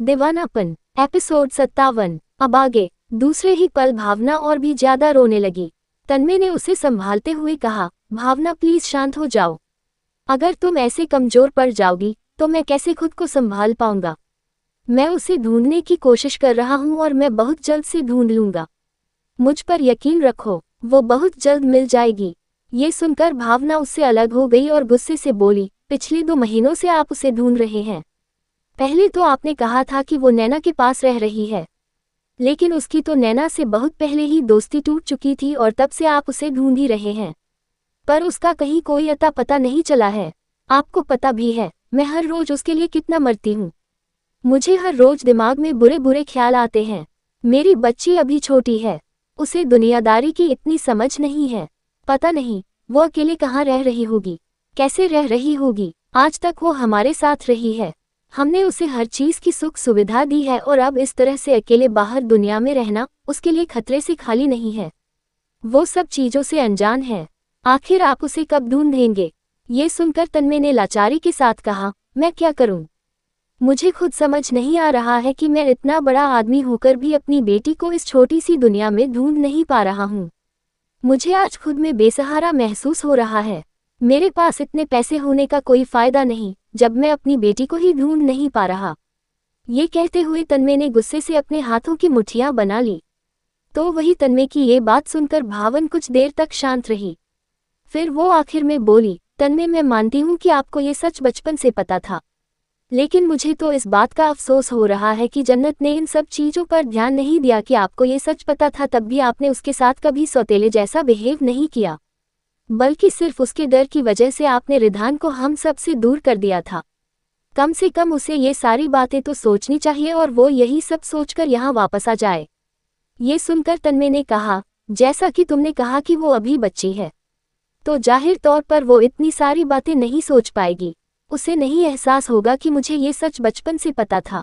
दीवानापन episode 57। अब आगे। दूसरे ही पल भावना और भी ज्यादा रोने लगी। तन्मय ने उसे संभालते हुए कहा, भावना प्लीज शांत हो जाओ। अगर तुम ऐसे कमजोर पड़ जाओगी तो मैं कैसे खुद को संभाल पाऊंगा। मैं उसे ढूंढने की कोशिश कर रहा हूं और मैं बहुत जल्द से ढूंढ लूंगा। मुझ पर यकीन रखो, वो बहुत जल्द मिल जाएगी। ये सुनकर भावना उससे अलग हो गई और गुस्से से बोली, पिछले 2 महीनों से आप उसे ढूंढ रहे हैं। पहले तो आपने कहा था कि वो नैना के पास रह रही है, लेकिन उसकी तो नैना से बहुत पहले ही दोस्ती टूट चुकी थी और तब से आप उसे ढूंढ ही रहे हैं, पर उसका कहीं कोई अता पता नहीं चला है। आपको पता भी है मैं हर रोज उसके लिए कितना मरती हूँ। मुझे हर रोज दिमाग में बुरे बुरे ख्याल आते हैं। मेरी बच्ची अभी छोटी है, उसे दुनियादारी की इतनी समझ नहीं है। पता नहीं वो अकेले कहाँ रह रही होगी, कैसे रह रही होगी। आज तक वो हमारे साथ रही है, हमने उसे हर चीज की सुख सुविधा दी है और अब इस तरह से अकेले बाहर दुनिया में रहना उसके लिए खतरे से खाली नहीं है। वो सब चीजों से अनजान है। आखिर आप उसे कब ढूंढेंगे? ये सुनकर तन्मय ने लाचारी के साथ कहा, मैं क्या करूं? मुझे खुद समझ नहीं आ रहा है कि मैं इतना बड़ा आदमी होकर भी अपनी बेटी को इस छोटी सी दुनिया में ढूंढ नहीं पा रहा हूं। मुझे आज खुद में बेसहारा महसूस हो रहा है। मेरे पास इतने पैसे होने का कोई फायदा नहीं जब मैं अपनी बेटी को ही ढूंढ नहीं पा रहा। ये कहते हुए तन्मय ने गुस्से से अपने हाथों की मुट्ठियां बना ली। तो वही तन्मय की ये बात सुनकर भावन कुछ देर तक शांत रही। फिर वो आखिर में बोली, तन्मय मैं मानती हूँ कि आपको ये सच बचपन से पता था, लेकिन मुझे तो इस बात का अफसोस हो रहा है कि जन्नत ने इन सब चीज़ों पर ध्यान नहीं दिया कि आपको ये सच पता था तब भी आपने उसके साथ कभी सौतेले जैसा बिहेव नहीं किया, बल्कि सिर्फ उसके डर की वजह से आपने रिधान को हम सब से दूर कर दिया था। कम से कम उसे ये सारी बातें तो सोचनी चाहिए और वो यही सब सोचकर यहाँ वापस आ जाए। ये सुनकर तन्मय ने कहा, जैसा कि तुमने कहा कि वो अभी बच्ची है, तो जाहिर तौर पर वो इतनी सारी बातें नहीं सोच पाएगी। उसे नहीं एहसास होगा कि मुझे ये सच बचपन से पता था,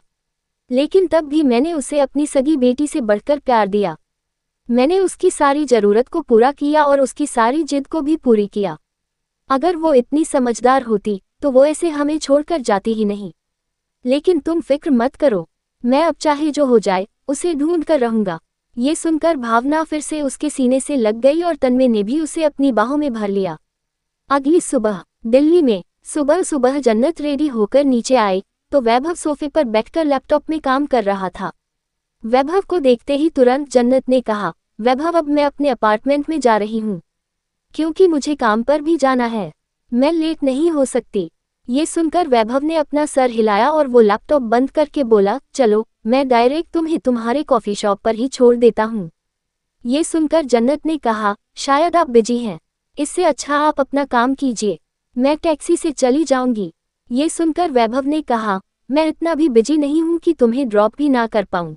लेकिन तब भी मैंने उसे अपनी सगी बेटी से बढ़कर प्यार दिया। मैंने उसकी सारी जरूरत को पूरा किया और उसकी सारी जिद को भी पूरी किया। अगर वो इतनी समझदार होती तो वो ऐसे हमें छोड़कर जाती ही नहीं। लेकिन तुम फिक्र मत करो, मैं अब चाहे जो हो जाए उसे ढूंढ कर रहूंगा। ये सुनकर भावना फिर से उसके सीने से लग गई और तन्मय ने भी उसे अपनी बाहों में भर लिया। अगली सुबह दिल्ली में सुबह सुबह जन्नत रेडी होकर नीचे आई तो वैभव सोफे पर बैठकर लैपटॉप में काम कर रहा था। वैभव को देखते ही तुरंत जन्नत ने कहा, वैभव अब मैं अपने अपार्टमेंट में जा रही हूँ, क्योंकि मुझे काम पर भी जाना है, मैं लेट नहीं हो सकती। ये सुनकर वैभव ने अपना सर हिलाया और वो लैपटॉप बंद करके बोला, चलो मैं डायरेक्ट तुम्हें तुम्हारे कॉफी शॉप पर ही छोड़ देता हूँ। ये सुनकर जन्नत ने कहा, शायद आप बिजी हैं, इससे अच्छा आप अपना काम कीजिए, मैं टैक्सी से चली जाऊंगी। ये सुनकर वैभव ने कहा, मैं इतना भी बिजी नहीं हूं कि तुम्हें ड्रॉप भी ना कर पाऊं।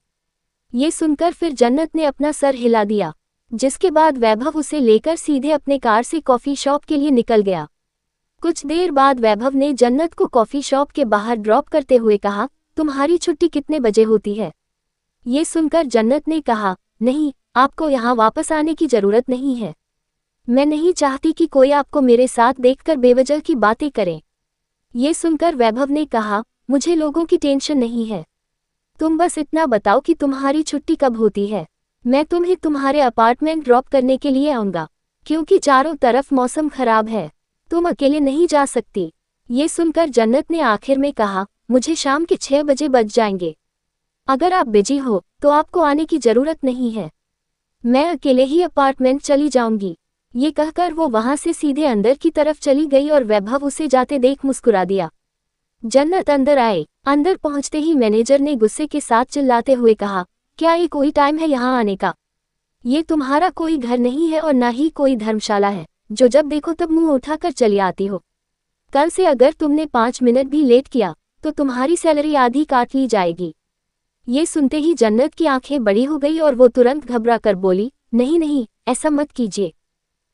ये सुनकर फिर जन्नत ने अपना सर हिला दिया, जिसके बाद वैभव उसे लेकर सीधे अपने कार से कॉफी शॉप के लिए निकल गया। कुछ देर बाद वैभव ने जन्नत को कॉफी शॉप के बाहर ड्रॉप करते हुए कहा, तुम्हारी छुट्टी कितने बजे होती है? ये सुनकर जन्नत ने कहा, नहीं, आपको यहाँ वापस आने की जरूरत नहीं है। मैं नहीं चाहती कि कोई आपको मेरे साथ देखकर बेवजह की बातें करे। ये सुनकर वैभव ने कहा, मुझे लोगों की टेंशन नहीं है, तुम बस इतना बताओ कि तुम्हारी छुट्टी कब होती है, मैं तुम्हें तुम्हारे अपार्टमेंट ड्रॉप करने के लिए आऊँगा, क्योंकि चारों तरफ मौसम खराब है, तुम अकेले नहीं जा सकती। ये सुनकर जन्नत ने आखिर में कहा, मुझे शाम के 6 बजे बज जाएंगे, अगर आप बिजी हो तो आपको आने की जरूरत नहीं है, मैं अकेले ही अपार्टमेंट चली जाऊंगी। ये कहकर वो वहां से सीधे अंदर की तरफ चली गई और वैभव उसे जाते देख मुस्कुरा दिया। जन्नत अंदर आए। अंदर पहुंचते ही मैनेजर ने गुस्से के साथ चिल्लाते हुए कहा, क्या ये कोई टाइम है यहाँ आने का? ये तुम्हारा कोई घर नहीं है और ना ही कोई धर्मशाला है जो जब देखो तब मुंह उठाकर चली आती हो। कल से अगर तुमने 5 मिनट भी लेट किया तो तुम्हारी सैलरी आधी काट ली जाएगी। ये सुनते ही जन्नत की आंखें बड़ी हो गई और वो तुरंत घबरा कर बोली, नहीं नहीं, ऐसा मत कीजिए,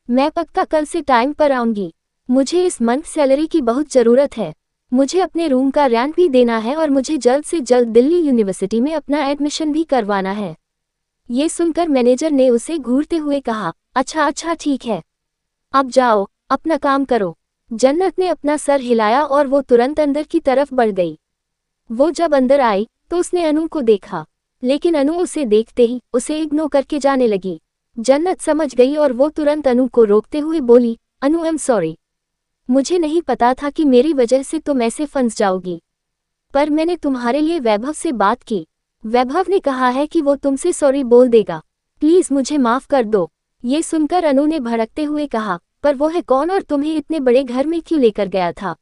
मैं पक्का कल से टाइम पर आऊंगी, मुझे इस मंथ सैलरी की बहुत ज़रूरत है, मुझे अपने रूम का रेंट भी देना है और मुझे जल्द से जल्द दिल्ली यूनिवर्सिटी में अपना एडमिशन भी करवाना है। ये सुनकर मैनेजर ने उसे घूरते हुए कहा, अच्छा अच्छा ठीक है, अब जाओ अपना काम करो। जन्नत ने अपना सर हिलाया और वो तुरंत अंदर की तरफ बढ़ गई। वो जब अंदर आई तो उसने अनु को देखा, लेकिन अनु उसे देखते ही उसे इग्नोर करके जाने लगी। जन्नत समझ गई और वो तुरंत अनु को रोकते हुए बोली, अनु आई एम सॉरी, मुझे नहीं पता था कि मेरी वजह से तुम ऐसे फंस जाओगी, पर मैंने तुम्हारे लिए वैभव से बात की। वैभव ने कहा है कि वो तुमसे सॉरी बोल देगा, प्लीज मुझे माफ कर दो। ये सुनकर अनु ने भड़कते हुए कहा, पर वो है कौन और तुम्हें इतने बड़े घर में क्यों लेकर गया था?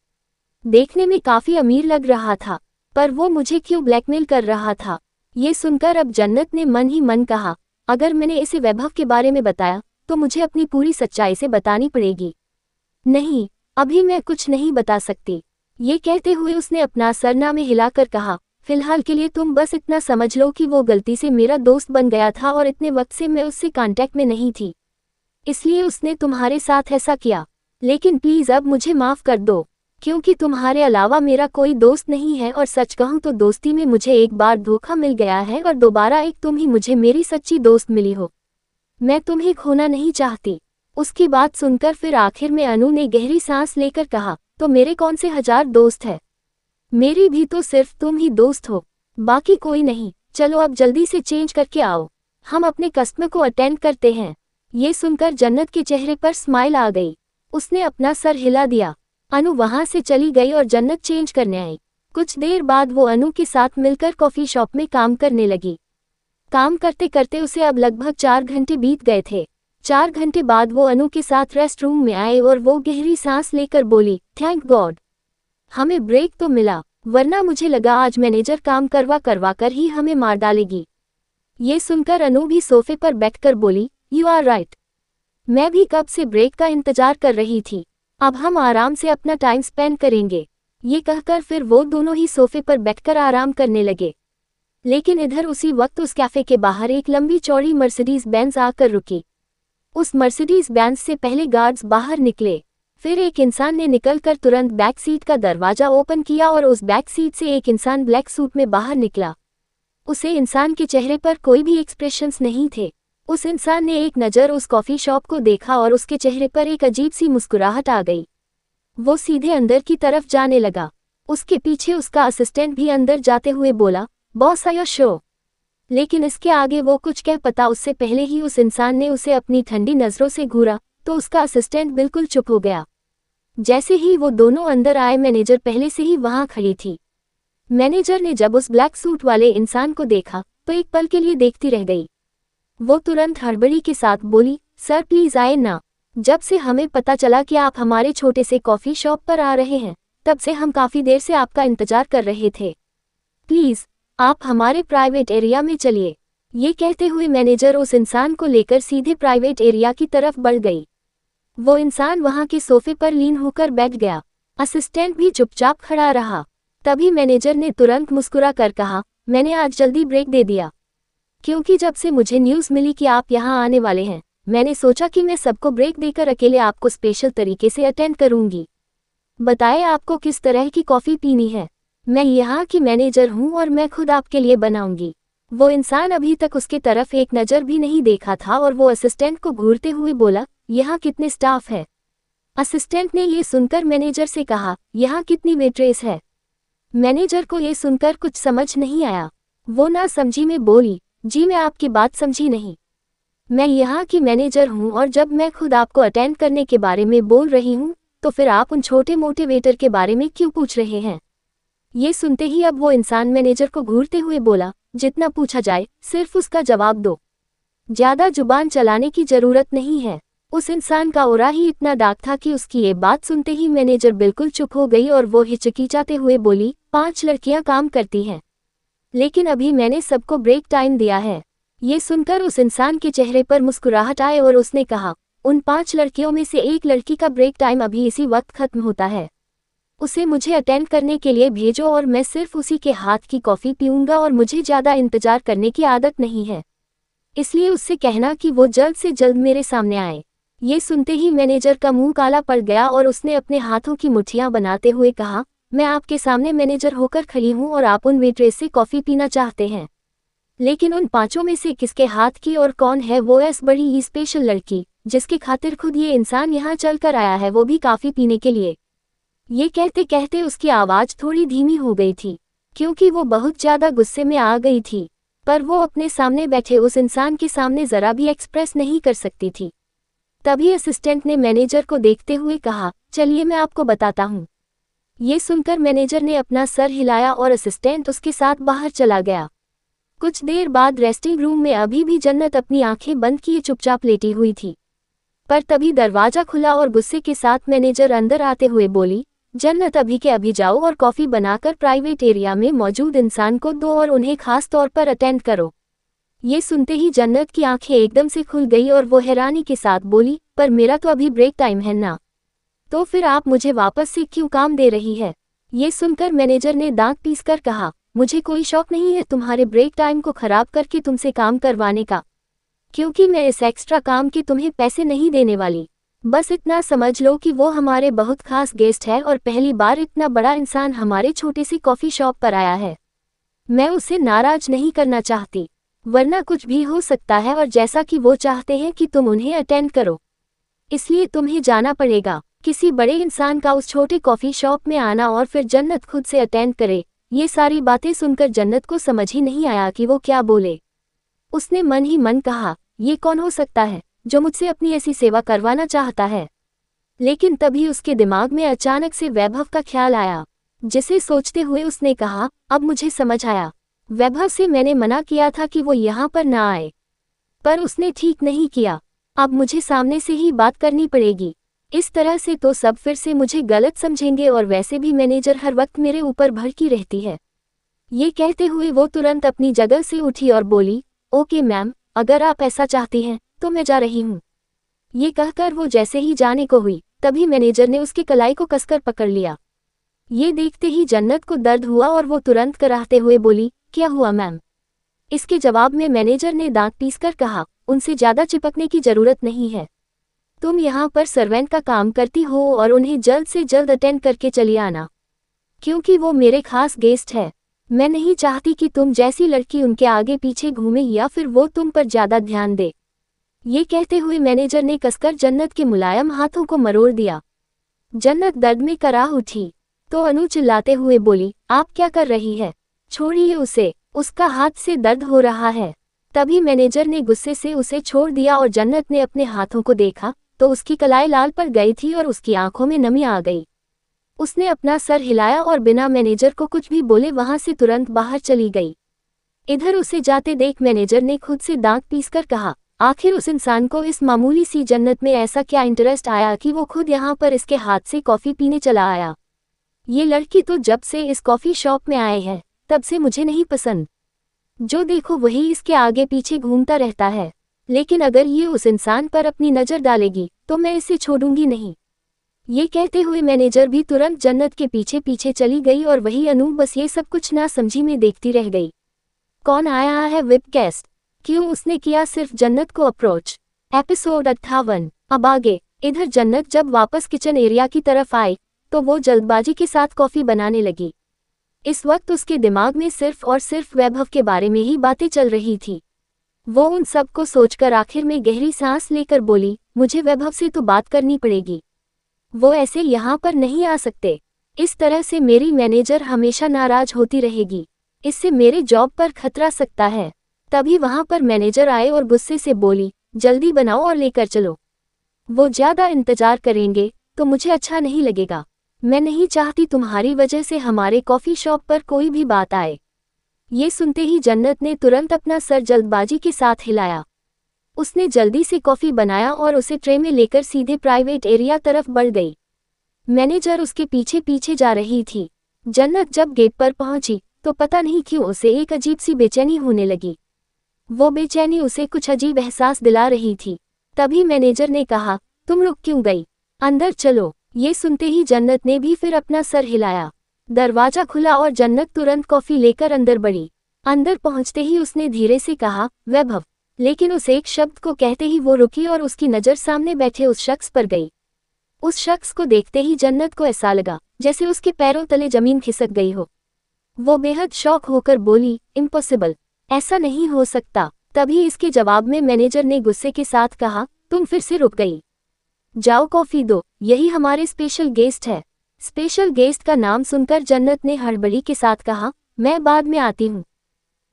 देखने में काफी अमीर लग रहा था, पर वो मुझे क्यों ब्लैकमेल कर रहा था? ये सुनकर अब जन्नत ने मन ही मन कहा, अगर मैंने इसे वैभव के बारे में बताया तो मुझे अपनी पूरी सच्चाई से बतानी पड़ेगी। नहीं, अभी मैं कुछ नहीं बता सकती। ये कहते हुए उसने अपना सरनामे हिलाकर कहा, फिलहाल के लिए तुम बस इतना समझ लो कि वो गलती से मेरा दोस्त बन गया था और इतने वक्त से मैं उससे कांटेक्ट में नहीं थी, इसलिए उसने तुम्हारे साथ ऐसा किया। लेकिन प्लीज अब मुझे माफ कर दो, क्योंकि तुम्हारे अलावा मेरा कोई दोस्त नहीं है और सच कहूं तो दोस्ती में मुझे एक बार धोखा मिल गया है और दोबारा एक तुम ही मुझे मेरी सच्ची दोस्त मिली हो। मैं तुम्हें खोना नहीं चाहती। उसकी बात सुनकर फिर आखिर में अनु ने गहरी सांस लेकर कहा, तो मेरे कौन से 1000 दोस्त है? मेरी भी तो सिर्फ तुम ही दोस्त हो, बाकी कोई नहीं। चलो अब जल्दी से चेंज करके आओ, हम अपने कस्टमर को अटेंड करते हैं। ये सुनकर जन्नत के चेहरे पर स्माइल आ गई। उसने अपना सर हिला दिया। अनु वहां से चली गई और जन्नत चेंज करने आई। कुछ देर बाद वो अनु के साथ मिलकर कॉफी शॉप में काम करने लगी। काम करते करते उसे अब लगभग 4 घंटे बीत गए थे। 4 घंटे बाद वो अनु के साथ रेस्ट रूम में आए और वो गहरी सांस लेकर बोली, थैंक गॉड, हमें ब्रेक तो मिला, वरना मुझे लगा आज मैनेजर काम करवा कर ही हमें मार डालेगी। ये सुनकर अनु भी सोफे पर बैठकर बोली, यू आर राइट, मैं भी कब से ब्रेक का इंतजार कर रही थी। अब हम आराम से अपना टाइम स्पेंड करेंगे। ये कहकर फिर वो दोनों ही सोफे पर बैठकर आराम करने लगे। लेकिन इधर उसी वक्त उस कैफे के बाहर एक लंबी चौड़ी मर्सिडीज बेंज आकर रुकी। उस मर्सिडीज बेंज से पहले गार्ड्स बाहर निकले, फिर एक इंसान ने निकलकर तुरंत बैक सीट का दरवाजा ओपन किया और उस बैक सीट से एक इंसान ब्लैक सूट में बाहर निकला। उसे इंसान के चेहरे पर कोई भी एक्सप्रेशंस नहीं थे। उस इंसान ने एक नज़र उस कॉफी शॉप को देखा और उसके चेहरे पर एक अजीब सी मुस्कुराहट आ गई। वो सीधे अंदर की तरफ जाने लगा। उसके पीछे उसका असिस्टेंट भी अंदर जाते हुए बोला, बॉस आयो शो। लेकिन इसके आगे वो कुछ कह पाता उससे पहले ही उस इंसान ने उसे अपनी ठंडी नज़रों से घूरा तो उसका असिस्टेंट बिल्कुल चुप हो गया। जैसे ही वो दोनों अंदर आए, मैनेजर पहले से ही वहां खड़ी थी। मैनेजर ने जब उस ब्लैक सूट वाले इंसान को देखा तो एक पल के लिए देखती रह गई। वो तुरंत हड़बड़ी के साथ बोली, सर प्लीज आए ना। जब से हमें पता चला कि आप हमारे छोटे से कॉफ़ी शॉप पर आ रहे हैं, तब से हम काफ़ी देर से आपका इंतजार कर रहे थे। प्लीज़ आप हमारे प्राइवेट एरिया में चलिए। ये कहते हुए मैनेजर उस इंसान को लेकर सीधे प्राइवेट एरिया की तरफ बढ़ गई। वो इंसान वहां के सोफे पर लीन होकर बैठ गया। असिस्टेंट भी चुपचाप खड़ा रहा। तभी मैनेजर ने तुरंत मुस्कुरा कर कहा, मैंने आज जल्दी ब्रेक दे दिया, क्योंकि जब से मुझे न्यूज़ मिली कि आप यहाँ आने वाले हैं, मैंने सोचा कि मैं सबको ब्रेक देकर अकेले आपको स्पेशल तरीके से अटेंड करूंगी। बताएं आपको किस तरह की कॉफ़ी पीनी है। मैं यहाँ की मैनेजर हूँ और मैं खुद आपके लिए बनाऊंगी। वो इंसान अभी तक उसके तरफ एक नज़र भी नहीं देखा था और वो असिस्टेंट को घूरते हुए बोला, यहाँ कितने स्टाफ है? असिस्टेंट ने ये सुनकर मैनेजर से कहा, यहाँ कितनी वेट्रेस है? मैनेजर को ये सुनकर कुछ समझ नहीं आया। वो ना समझी में बोली, जी मैं आपकी बात समझी नहीं। मैं यहाँ की मैनेजर हूँ और जब मैं खुद आपको अटेंड करने के बारे में बोल रही हूँ तो फिर आप उन छोटे मोटे वेटर के बारे में क्यों पूछ रहे हैं? ये सुनते ही अब वो इंसान मैनेजर को घूरते हुए बोला, जितना पूछा जाए सिर्फ उसका जवाब दो, ज्यादा जुबान चलाने की जरूरत नहीं है। उस इंसान का ओरा ही इतना डार्क था कि उसकी ये बात सुनते ही मैनेजर बिल्कुल चुप हो गई और वो हिचकिचाते हुए बोली, 5 लड़कियां काम करती हैं, लेकिन अभी मैंने सबको ब्रेक टाइम दिया है। ये सुनकर उस इंसान के चेहरे पर मुस्कुराहट आए और उसने कहा, उन 5 लड़कियों में से एक लड़की का ब्रेक टाइम अभी इसी वक्त खत्म होता है, उसे मुझे अटेंड करने के लिए भेजो और मैं सिर्फ उसी के हाथ की कॉफ़ी पीऊंगा और मुझे ज़्यादा इंतजार करने की आदत नहीं है, इसलिए उससे कहना कि वो जल्द से जल्द मेरे सामने आए। ये सुनते ही मैनेजर का मुंह काला पड़ गया और उसने अपने हाथों की मुट्ठियां बनाते हुए कहा, मैं आपके सामने मैनेजर होकर खड़ी हूं और आप उन वेट्रेस से कॉफ़ी पीना चाहते हैं, लेकिन उन 5 में से किसके हाथ की और कौन है वो ऐसी बड़ी ही स्पेशल लड़की जिसकी खातिर खुद ये इंसान यहाँ चल कर आया है, वो भी काफ़ी पीने के लिए। ये कहते कहते उसकी आवाज़ थोड़ी धीमी हो गई थी। क्योंकि वो बहुत ज्यादा गुस्से में आ गई थी, पर वो अपने सामने बैठे उस इंसान के सामने जरा भी एक्सप्रेस नहीं कर सकती थी। तभी असिस्टेंट ने मैनेजर को देखते हुए कहा, चलिए मैं आपको बताता हूँ। ये सुनकर मैनेजर ने अपना सर हिलाया और असिस्टेंट उसके साथ बाहर चला गया। कुछ देर बाद रेस्टिंग रूम में अभी भी जन्नत अपनी आंखें बंद किए चुपचाप लेटी हुई थी। पर तभी दरवाजा खुला और गुस्से के साथ मैनेजर अंदर आते हुए बोली, जन्नत अभी के अभी जाओ और कॉफ़ी बनाकर प्राइवेट एरिया में मौजूद इंसान को दो और उन्हें खास तौर पर अटेंड करो। ये सुनते ही जन्नत की आंखें एकदम से खुल गई और वो हैरानी के साथ बोली, पर मेरा तो अभी ब्रेक टाइम है ना, तो फिर आप मुझे वापस से क्यों काम दे रही है? ये सुनकर मैनेजर ने दांत पीसकर कहा, मुझे कोई शौक नहीं है तुम्हारे ब्रेक टाइम को खराब करके तुमसे काम करवाने का, क्योंकि मैं इस एक्स्ट्रा काम के तुम्हें पैसे नहीं देने वाली। बस इतना समझ लो कि वो हमारे बहुत खास गेस्ट है और पहली बार इतना बड़ा इंसान हमारे छोटे सी कॉफ़ी शॉप पर आया है। मैं उसे नाराज नहीं करना चाहती, वरना कुछ भी हो सकता है, और जैसा कि वो चाहते हैं कि तुम उन्हें अटेंड करो, इसलिए तुम्हें जाना पड़ेगा। किसी बड़े इंसान का उस छोटे कॉफ़ी शॉप में आना और फिर जन्नत खुद से अटेंड करे, ये सारी बातें सुनकर जन्नत को समझ ही नहीं आया कि वो क्या बोले। उसने मन ही मन कहा, ये कौन हो सकता है जो मुझसे अपनी ऐसी सेवा करवाना चाहता है। लेकिन तभी उसके दिमाग में अचानक से वैभव का ख्याल आया, जिसे सोचते हुए उसने कहा, अब मुझे समझ आया, वैभव से मैंने मना किया था कि वो यहाँ पर ना आए, पर उसने ठीक नहीं किया। अब मुझे सामने से ही बात करनी पड़ेगी, इस तरह से तो सब फिर से मुझे गलत समझेंगे, और वैसे भी मैनेजर हर वक्त मेरे ऊपर भड़की रहती है। ये कहते हुए वो तुरंत अपनी जगह से उठी और बोली, ओके मैम, अगर आप ऐसा चाहती हैं तो मैं जा रही हूँ। ये कहकर वो जैसे ही जाने को हुई, तभी मैनेजर ने उसकी कलाई को कसकर पकड़ लिया। ये देखते ही जन्नत को दर्द हुआ और वो तुरंत कराहते हुए बोली, क्या हुआ मैम? इसके जवाब में मैनेजर ने दांत पीसकर कहा, उनसे ज़्यादा चिपकने की ज़रूरत नहीं है, तुम यहाँ पर सर्वेंट का काम करती हो और उन्हें जल्द से जल्द अटेंड करके चली आना, क्योंकि वो मेरे खास गेस्ट है। मैं नहीं चाहती कि तुम जैसी लड़की उनके आगे पीछे घूमे या फिर वो तुम पर ज़्यादा ध्यान दे। ये कहते हुए मैनेजर ने कसकर जन्नत के मुलायम हाथों को मरोड़ दिया। जन्नत दर्द में कराह उठी तो अनु चिल्लाते हुए बोली, आप क्या कर रही है? छोड़िए उसे, उसका हाथ से दर्द हो रहा है। तभी मैनेजर ने गुस्से से उसे छोड़ दिया और जन्नत ने अपने हाथों को देखा तो उसकी कलाई लाल पड़ गई थी और उसकी आंखों में नमी आ गई। उसने अपना सर हिलाया और बिना मैनेजर को कुछ भी बोले वहां से तुरंत बाहर चली गई। इधर उसे जाते देख मैनेजर ने खुद से दांत पीसकर कहा, आखिर उस इंसान को इस मामूली सी जन्नत में ऐसा क्या इंटरेस्ट आया कि वो खुद यहाँ पर इसके हाथ से कॉफ़ी पीने चला आया। ये लड़की तो जब से इस कॉफ़ी शॉप में आए है तब से मुझे नहीं पसंद, जो देखो वही इसके आगे पीछे घूमता रहता है, लेकिन अगर ये उस इंसान पर अपनी नज़र डालेगी तो मैं इसे छोड़ूंगी नहीं। ये कहते हुए मैनेजर भी तुरंत जन्नत के पीछे पीछे चली गई और वही अनु बस ये सब कुछ ना समझी में देखती रह गई। कौन आया है विप गेस्ट? क्यों उसने किया सिर्फ जन्नत को अप्रोच? एपिसोड 58। अब आगे। इधर जन्नत जब वापस किचन एरिया की तरफ आई तो वो जल्दबाजी के साथ कॉफ़ी बनाने लगी। इस वक्त उसके दिमाग में सिर्फ और सिर्फ वैभव के बारे में ही बातें चल रही थी। वो उन सब को सोचकर आखिर में गहरी सांस लेकर बोली, मुझे वैभव से तो बात करनी पड़ेगी, वो ऐसे यहाँ पर नहीं आ सकते, इस तरह से मेरी मैनेजर हमेशा नाराज होती रहेगी, इससे मेरे जॉब पर खतरा सकता है। तभी वहाँ पर मैनेजर आए और गुस्से से बोली, जल्दी बनाओ और लेकर चलो, वो ज़्यादा इंतजार करेंगे तो मुझे अच्छा नहीं लगेगा। मैं नहीं चाहती तुम्हारी वजह से हमारे कॉफ़ी शॉप पर कोई भी बात आए। ये सुनते ही जन्नत ने तुरंत अपना सर जल्दबाजी के साथ हिलाया। उसने जल्दी से कॉफ़ी बनाया और उसे ट्रे में लेकर सीधे प्राइवेट एरिया तरफ बढ़ गई। मैनेजर उसके पीछे पीछे जा रही थी। जन्नत जब गेट पर पहुंची तो पता नहीं क्यों उसे एक अजीब सी बेचैनी होने लगी। वो बेचैनी उसे कुछ अजीब एहसास दिला रही थी। तभी मैनेजर ने कहा, तुम रुक क्यों गई, अंदर चलो। ये सुनते ही जन्नत ने भी फिर अपना सर हिलाया। दरवाजा खुला और जन्नत तुरंत कॉफ़ी लेकर अंदर बढ़ी। अंदर पहुंचते ही उसने धीरे से कहा, वैभव, लेकिन उस एक शब्द को कहते ही वो रुकी और उसकी नज़र सामने बैठे उस शख्स पर गई। उस शख्स को देखते ही जन्नत को ऐसा लगा जैसे उसके पैरों तले जमीन खिसक गई हो। वो बेहद शॉक होकर बोली, इम्पॉसिबल, ऐसा नहीं हो सकता। तभी इसके जवाब में मैनेजर ने गुस्से के साथ कहा, तुम फिर से रुक गई, जाओ कॉफ़ी दो, यही हमारे स्पेशल गेस्ट है। स्पेशल गेस्ट का नाम सुनकर जन्नत ने हड़बड़ी के साथ कहा, मैं बाद में आती हूँ।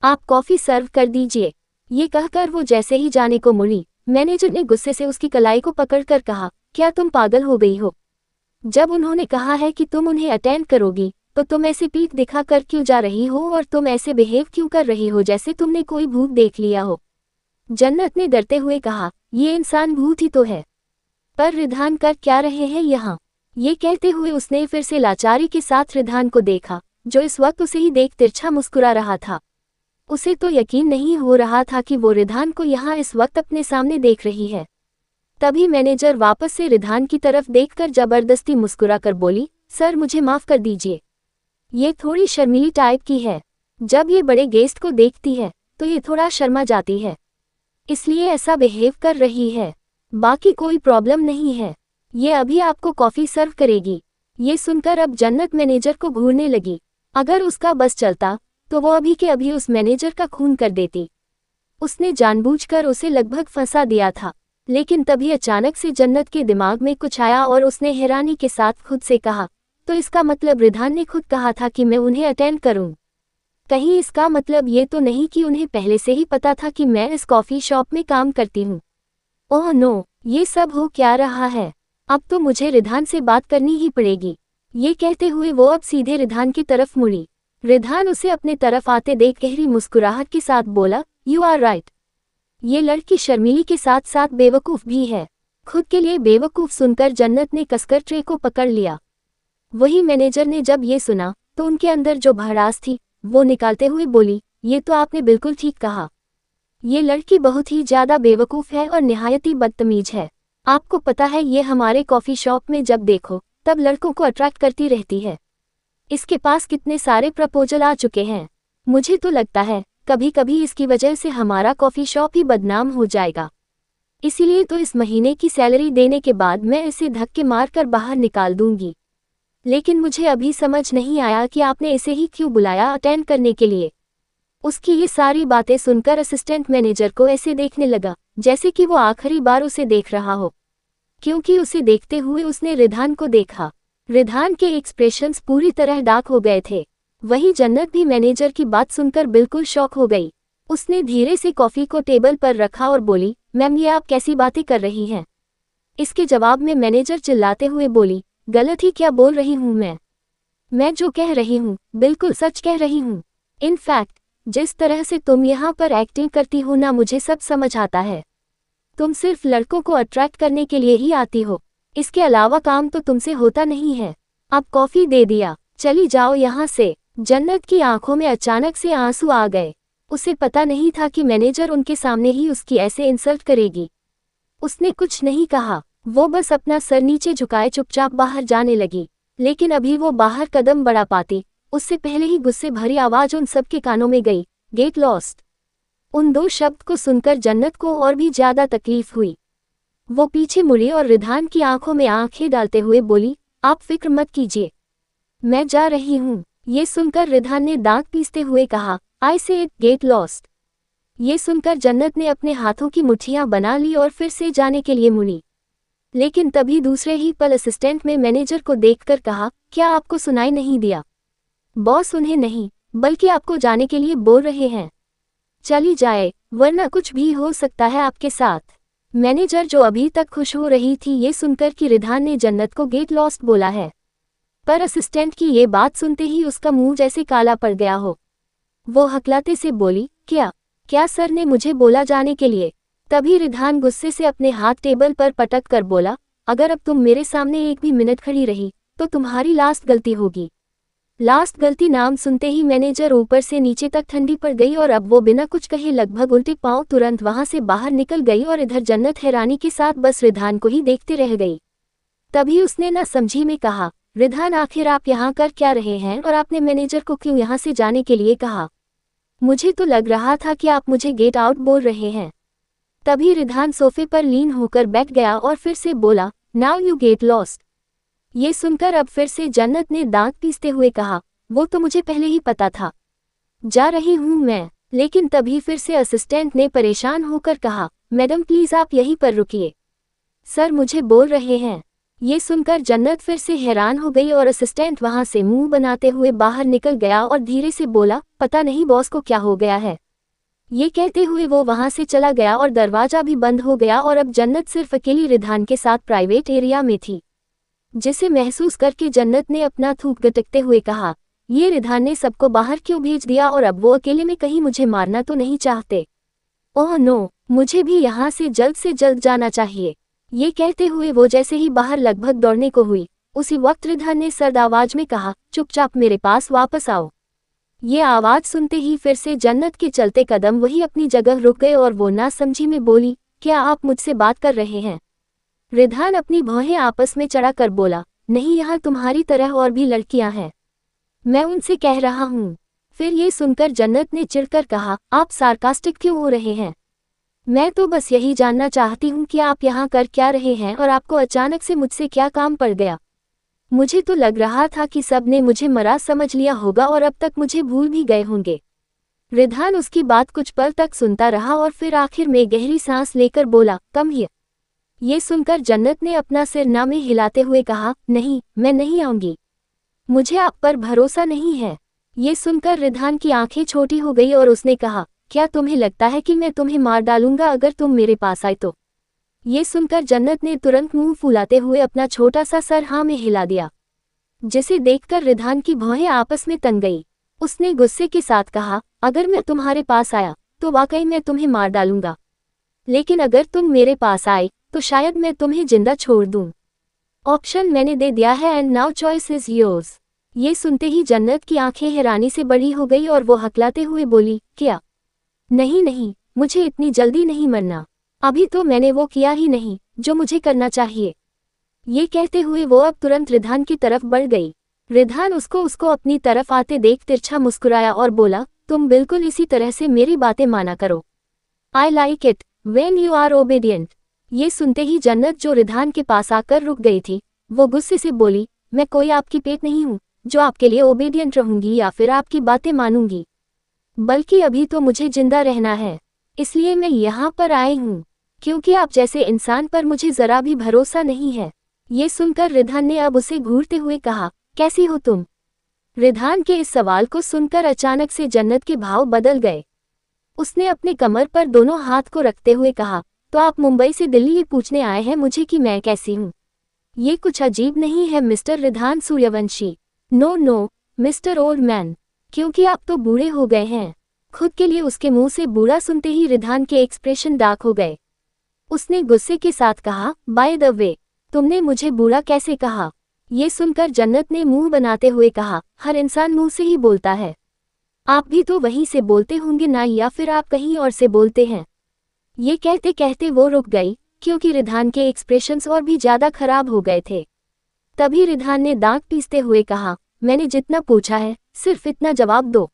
आप कॉफ़ी सर्व कर दीजिए। ये कहकर वो जैसे ही जाने को मुड़ी, मैनेजर ने गुस्से से उसकी कलाई को पकड़कर कहा, क्या तुम पागल हो गई हो? जब उन्होंने कहा है कि तुम उन्हें अटेंड करोगी, तो तुम ऐसे पीठ दिखा कर क्यों जा रही हो और तुम ऐसे बिहेव क्यों कर रही हो जैसे तुमने कोई भूत देख लिया हो? जन्नत ने डरते हुए कहा, ये इंसान भूत ही तो है। पर रिधान कर क्या रहे हैं यहाँ? ये कहते हुए उसने फिर से लाचारी के साथ रिधान को देखा, जो इस वक्त उसे ही देख तिरछा मुस्कुरा रहा था। उसे तो यकीन नहीं हो रहा था कि वो रिधान को यहाँ इस वक्त अपने सामने देख रही है। तभी मैनेजर वापस से रिधान की तरफ देखकर जबरदस्ती मुस्कुराकर बोली, सर मुझे माफ कर दीजिए। ये थोड़ी शर्मीली टाइप की है। जब ये बड़े गेस्ट को देखती है तो ये थोड़ा शर्मा जाती है, इसलिए ऐसा बिहेव कर रही है। बाकी कोई प्रॉब्लम नहीं है। ये अभी आपको कॉफ़ी सर्व करेगी। ये सुनकर अब जन्नत मैनेजर को घूरने लगी। अगर उसका बस चलता तो वो अभी के अभी उस मैनेजर का खून कर देती। उसने जानबूझकर उसे लगभग फंसा दिया था। लेकिन तभी अचानक से जन्नत के दिमाग में कुछ आया और उसने हैरानी के साथ खुद से कहा, तो इसका मतलब रिधान ने खुद कहा था कि मैं उन्हें अटेंड करूं। कहीं इसका मतलब ये तो नहीं कि उन्हें पहले से ही पता था कि मैं इस कॉफ़ी शॉप में काम करती हूँ? ओह नो, ये सब हो क्या रहा है? अब तो मुझे रिधान से बात करनी ही पड़ेगी। ये कहते हुए वो अब सीधे रिधान की तरफ मुड़ी। रिधान उसे अपने तरफ आते देख गहरी मुस्कुराहट के साथ बोला, यू आर राइट। ये लड़की शर्मीली के साथ साथ बेवकूफ़ भी है। खुद के लिए बेवकूफ़ सुनकर जन्नत ने कसकर ट्रे को पकड़ लिया। वही मैनेजर ने जब ये सुना तो उनके अंदर जो भड़ास थी वो निकालते हुए बोली, ये तो आपने बिल्कुल ठीक कहा। ये लड़की बहुत ही ज़्यादा बेवकूफ़ है और निहायत ही बदतमीज है। आपको पता है ये हमारे कॉफ़ी शॉप में जब देखो तब लड़कों को अट्रैक्ट करती रहती है। इसके पास कितने सारे प्रपोजल आ चुके हैं। मुझे तो लगता है कभी कभी इसकी वजह से हमारा कॉफ़ी शॉप ही बदनाम हो जाएगा। इसीलिए तो इस महीने की सैलरी देने के बाद मैं इसे धक्के मारकर बाहर निकाल दूंगी। लेकिन मुझे अभी समझ नहीं आया कि आपने इसे ही क्यों बुलाया अटेंड करने के लिए। उसकी ये सारी बातें सुनकर असिस्टेंट मैनेजर को ऐसे देखने लगा जैसे कि वो आखिरी बार उसे देख रहा हो, क्योंकि उसे देखते हुए उसने रिधान को देखा। रिधान के एक्सप्रेशंस पूरी तरह डार्क हो गए थे। वही जन्नत भी मैनेजर की बात सुनकर बिल्कुल शॉक हो गई। उसने धीरे से कॉफ़ी को टेबल पर रखा और बोली, मैम ये आप कैसी बातें कर रही हैं? इसके जवाब में मैनेजर चिल्लाते हुए बोली, गलत ही क्या बोल रही हूँ मैं जो कह रही हूँ बिल्कुल सच कह रही हूँ। इनफैक्ट जिस तरह से तुम यहाँ पर एक्टिंग करती हो ना, मुझे सब समझ आता है। तुम सिर्फ लड़कों को अट्रैक्ट करने के लिए ही आती हो, इसके अलावा काम तो तुमसे होता नहीं है। अब कॉफ़ी दे दिया, चली जाओ यहाँ से। जन्नत की आंखों में अचानक से आंसू आ गए। उसे पता नहीं था कि मैनेजर उनके सामने ही उसकी ऐसे इंसल्ट करेगी। उसने कुछ नहीं कहा, वो बस अपना सर नीचे झुकाए चुपचाप बाहर जाने लगी। लेकिन अभी वो बाहर कदम बढ़ा पाती उससे पहले ही गुस्से भरी आवाज़ उन सबके कानों में गई, गेट लॉस्ट। उन दो शब्द को सुनकर जन्नत को और भी ज़्यादा तकलीफ हुई। वो पीछे मुड़ी और रिधान की आंखों में आंखें डालते हुए बोली, आप फिक्र मत कीजिए, मैं जा रही हूँ। ये सुनकर रिधान ने दांत पीसते हुए कहा, आई से इट गेट लॉस्ट। ये सुनकर जन्नत ने अपने हाथों की मुट्ठियां बना ली और फिर से जाने के लिए मुड़ी। लेकिन तभी दूसरे ही पल असिस्टेंट में मैनेजर को देखकर कहा, क्या आपको सुनाई नहीं दिया? बॉस उन्हें नहीं बल्कि आपको जाने के लिए बोल रहे हैं। चली जाए वरना कुछ भी हो सकता है आपके साथ। मैनेजर जो अभी तक खुश हो रही थी ये सुनकर कि रिधान ने जन्नत को गेट लॉस्ट बोला है, पर असिस्टेंट की ये बात सुनते ही उसका मुंह जैसे काला पड़ गया हो। वो हकलाते से बोली, क्या सर ने मुझे बोला जाने के लिए? तभी रिधान गुस्से से अपने हाथ टेबल पर पटक कर बोला, अगर अब तुम मेरे सामने एक भी मिनट खड़ी रही तो तुम्हारी लास्ट गलती होगी। लास्ट गलती नाम सुनते ही मैनेजर ऊपर से नीचे तक ठंडी पड़ गई और अब वो बिना कुछ कहे लगभग उल्टे पांव तुरंत वहां से बाहर निकल गई और इधर जन्नत हैरानी के साथ बस रिधान को ही देखते रह गई। तभी उसने ना समझी में कहा, रिधान आखिर आप यहाँ कर क्या रहे हैं और आपने मैनेजर को क्यों यहाँ से जाने के लिए कहा? मुझे तो लग रहा था कि आप मुझे गेट आउट बोल रहे हैं। तभी रिधान सोफे पर लीन होकर बैठ गया और फिर से बोला, नाउ यू गेट लॉस्ट। ये सुनकर अब फिर से जन्नत ने दांत पीसते हुए कहा, वो तो मुझे पहले ही पता था, जा रही हूँ मैं। लेकिन तभी फिर से असिस्टेंट ने परेशान होकर कहा, मैडम प्लीज आप यहीं पर रुकिए, सर मुझे बोल रहे हैं। ये सुनकर जन्नत फिर से हैरान हो गई और असिस्टेंट वहां से मुंह बनाते हुए बाहर निकल गया और धीरे से बोला, पता नहीं बॉस को क्या हो गया है। ये कहते हुए वो वहां से चला गया और दरवाजा भी बंद हो गया और अब जन्नत सिर्फ अकेली रिधान के साथ प्राइवेट एरिया में थी, जिसे महसूस करके जन्नत ने अपना थूक गटकते हुए कहा, ये रिधान ने सबको बाहर क्यों भेज दिया और अब वो अकेले में कहीं मुझे मारना तो नहीं चाहते। ओह नो, मुझे भी यहाँ से जल्द जाना चाहिए। ये कहते हुए वो जैसे ही बाहर लगभग दौड़ने को हुई, उसी वक्त रिधान ने सर्द आवाज में कहा, चुपचाप मेरे पास वापस आओ। ये आवाज सुनते ही फिर से जन्नत के चलते कदम वही अपनी जगह रुक गए और वो ना समझी में बोली, क्या आप मुझसे बात कर रहे हैं? रिधान अपनी भौहें आपस में चढ़ा कर बोला, नहीं, यहाँ तुम्हारी तरह और भी लड़कियां हैं, मैं उनसे कह रहा हूँ। फिर ये सुनकर जन्नत ने चिढ़कर कहा, आप सार्कास्टिक क्यों हो रहे हैं? मैं तो बस यही जानना चाहती हूँ कि आप यहाँ कर क्या रहे हैं और आपको अचानक से मुझसे क्या काम पड़ गया। मुझे तो लग रहा था कि सब ने मुझे मरा समझ लिया होगा और अब तक मुझे भूल भी गए होंगे। रिधान उसकी बात कुछ पल तक सुनता रहा और फिर आखिर में गहरी सांस लेकर बोला, कम हियर। ये सुनकर जन्नत ने अपना सिर ना में हिलाते हुए कहा, नहीं, मैं नहीं आऊंगी, मुझे आप पर भरोसा नहीं है। ये सुनकर रिधान की आंखें छोटी हो गई और उसने कहा, क्या तुम्हें लगता है कि मैं तुम्हें मार डालूंगा अगर तुम मेरे पास आए तो? ये सुनकर जन्नत ने तुरंत मुंह फुलाते हुए अपना छोटा सा सर हाँ में हिला दिया, जिसे देखकर रिधान की भौहें आपस में तन गई। उसने गुस्से के साथ कहा, अगर मैं तुम्हारे पास आया तो वाकई मैं तुम्हें मार डालूंगा, लेकिन अगर तुम मेरे पास आए तो शायद मैं तुम्हें जिंदा छोड़ दूं। ऑप्शन मैंने दे दिया है and now choice is yours. ये सुनते ही जन्नत की आंखें हैरानी से बड़ी हो गई और वो हकलाते हुए बोली, क्या? नहीं नहीं, मुझे इतनी जल्दी नहीं मरना, अभी तो मैंने वो किया ही नहीं जो मुझे करना चाहिए। ये कहते हुए वो अब तुरंत रिधान की तरफ बढ़ गई। रिधान उसको अपनी तरफ आते देख तिरछा मुस्कुराया और बोला, तुम बिल्कुल इसी तरह से मेरी बातें माना करो। I like it when you are obedient. ये सुनते ही जन्नत जो रिधान के पास आकर रुक गई थी, वो गुस्से से बोली, मैं कोई आपकी पेट नहीं हूँ जो आपके लिए ओबेडियंट रहूंगी या फिर आपकी बातें मानूंगी, बल्कि अभी तो मुझे जिंदा रहना है, इसलिए मैं यहाँ पर आई हूँ, क्योंकि आप जैसे इंसान पर मुझे जरा भी भरोसा नहीं है। ये सुनकर रिधान ने अब उसे घूरते हुए कहा, कैसी हो तुम? रिधान के इस सवाल को सुनकर अचानक से जन्नत के भाव बदल गए। उसने अपने कमर पर दोनों हाथ को रखते हुए कहा, तो आप मुंबई से दिल्ली ये पूछने आए हैं मुझे कि मैं कैसी हूँ? ये कुछ अजीब नहीं है Mister Ridhan Suryavanshi. No no Mister old man, क्योंकि आप तो बूढ़े हो गए हैं। खुद के लिए उसके मुंह से बूढ़ा सुनते ही रिधान के एक्सप्रेशन डार्क हो गए। उसने गुस्से के साथ कहा, बाय द वे, तुमने मुझे बूढ़ा कैसे कहा? ये सुनकर जन्नत ने मुंह बनाते हुए कहा, हर इंसान मुंह से ही बोलता है, आप भी तो वहीं से बोलते होंगे ना, या फिर आप कहीं और से बोलते हैं? ये कहते कहते वो रुक गई, क्योंकि रिधान के एक्सप्रेशंस और भी ज्यादा खराब हो गए थे। तभी रिधान ने दांत पीसते हुए कहा, मैंने जितना पूछा है सिर्फ इतना जवाब दो,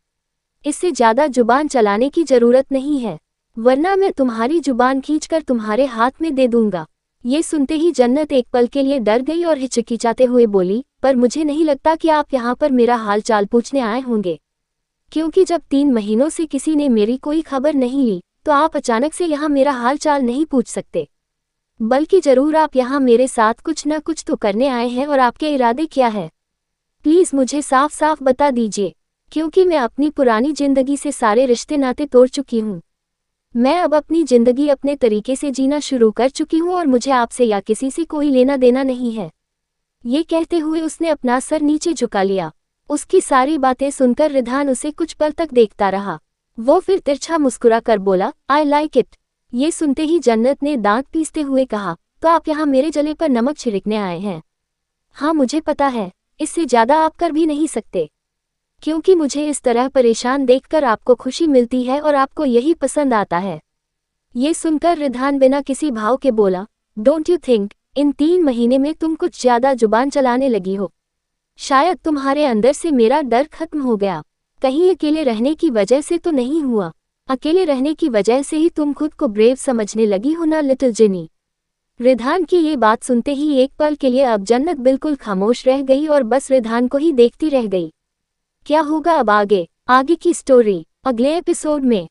इससे ज्यादा जुबान चलाने की जरूरत नहीं है, वरना मैं तुम्हारी जुबान खींचकर तुम्हारे हाथ में दे दूंगा। ये सुनते ही जन्नत एक पल के लिए डर गई और हिचकिचाते हुए बोली, पर मुझे नहीं लगता कि आप यहाँ पर मेरा हाल चाल पूछने आए होंगे, क्योंकि जब 3 महीनों से किसी ने मेरी कोई खबर नहीं ली तो आप अचानक से यहाँ मेरा हाल चाल नहीं पूछ सकते, बल्कि जरूर आप यहाँ मेरे साथ कुछ न कुछ तो करने आए हैं। और आपके इरादे क्या है? प्लीज मुझे साफ साफ बता दीजिए, क्योंकि मैं अपनी पुरानी जिंदगी से सारे रिश्ते नाते तोड़ चुकी हूँ। मैं अब अपनी जिंदगी अपने तरीके से जीना शुरू कर चुकी हूँ और मुझे आपसे या किसी से कोई लेना देना नहीं है। ये कहते हुए उसने अपना सर नीचे झुका लिया। उसकी सारी बातें सुनकर रिधान उसे कुछ पल तक देखता रहा। वो फिर तिरछा मुस्कुरा कर बोला, आई लाइक इट। ये सुनते ही जन्नत ने दांत पीसते हुए कहा, तो आप यहाँ मेरे जले पर नमक छिड़कने आए हैं? हाँ मुझे पता है, इससे ज्यादा आप कर भी नहीं सकते, क्योंकि मुझे इस तरह परेशान देखकर आपको खुशी मिलती है और आपको यही पसंद आता है। ये सुनकर रिधान बिना किसी भाव के बोला, डोंट यू थिंक इन 3 महीने में तुम कुछ ज्यादा जुबान चलाने लगी हो? शायद तुम्हारे अंदर से मेरा डर खत्म हो गया। कहीं अकेले रहने की वजह से तो नहीं हुआ? अकेले रहने की वजह से ही तुम खुद को ब्रेव समझने लगी हो ना लिटिल जिनी? रिधान की ये बात सुनते ही एक पल के लिए अब जन्नत बिल्कुल खामोश रह गई और बस रिधान को ही देखती रह गई। क्या होगा अब आगे की स्टोरी अगले एपिसोड में।